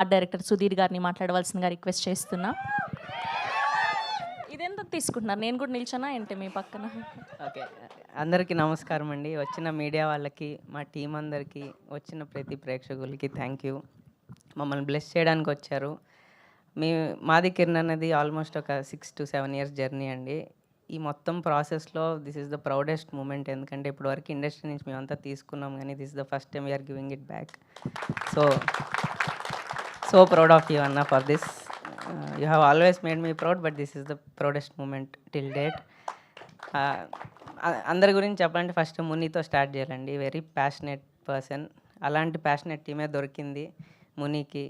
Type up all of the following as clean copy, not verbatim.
Art director Sudheer గారిని మాట్లాడవలసిందిగా request చేస్తున్నా. ఇదెందుకు తీసుకుంటున్నారు? నేను కూడా నిల్చోనా ఏంటి మీ పక్కన? ఓకే. అందరికీ నమస్కారం అండి. వచ్చిన మీడియా వాళ్ళకి, మా టీం అందరికీ, వచ్చిన ప్రతి ప్రేక్షకులకి థ్యాంక్ యూ. మమ్మల్ని బ్లెస్ చేయడానికి వచ్చారు. మాది కిరణ్ అన్నది ఆల్మోస్ట్ ఒక 6 to 7 ఇయర్స్ జర్నీ అండి. ఈ మొత్తం ప్రాసెస్లో this is the proudest moment. ఎందుకంటే ఇప్పటివరకు ఇండస్ట్రీ నుంచి మేమంతా తీసుకున్నాం, కానీ this is the first time we are giving it back. So proud of you అన్న for this. You have always made me proud, but this is the proudest moment till date. అందరి గురించి చెప్పాలంటే ఫస్ట్ మునితో start చేయాలండి. Very passionate person. అలాంటి passionate టీమే దొరికింది మునికి.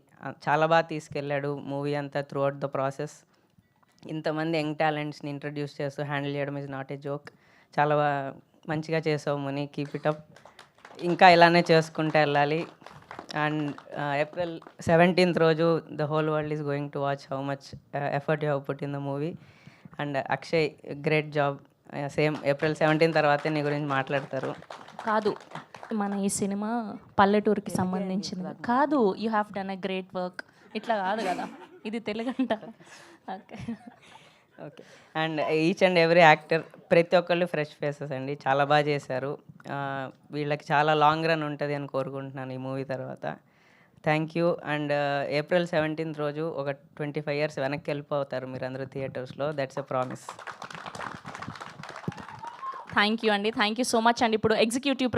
చాలా బాగా తీసుకెళ్ళాడు మూవీ అంతా త్రూ అవుట్ ద ప్రాసెస్. ఇంతమంది యంగ్ టాలెంట్స్ని ఇంట్రడ్యూస్ చేస్తూ హ్యాండిల్ చేయడం ఈజ్ నాట్ ఏ జోక్. చాలా మంచిగా చేసావు ముని, కీప్ ఇట్ అప్. ఇంకా ఇలానే చేసుకుంటూ వెళ్ళాలి. అండ్ April 17th రోజు the whole world is going to watch how much effort you have put in the movie. And Akshay, great job. Same April 17 తర్వాతే నీ గురించి మాట్లాడతారు. కాదు, మన ఈ సినిమా పల్లెటూరుకి సంబంధించింది కాదు. You have done a great work. ఇట్లా కాదు కదా, ఇది తెలుగంట. Okay okay. And each and every actor, ప్రతి ఒక్కళ్ళు ఫ్రెష్ ఫేసెస్ అండి. చాలా బాగా చేశారు. వీళ్ళకి చాలా లాంగ్ రన్ ఉంటుంది అని కోరుకుంటున్నాను ఈ మూవీ తర్వాత. Thank you. అండ్ April 17 రోజు ఒక 25 years వెనక్కి వెళ్ళిపోతారు మీరు అందరూ థియేటర్స్లో. That's a promise. Thank you అండి. థ్యాంక్ యూ సో మచ్ అండి. ఇప్పుడు ఎగ్జిక్యూటివ్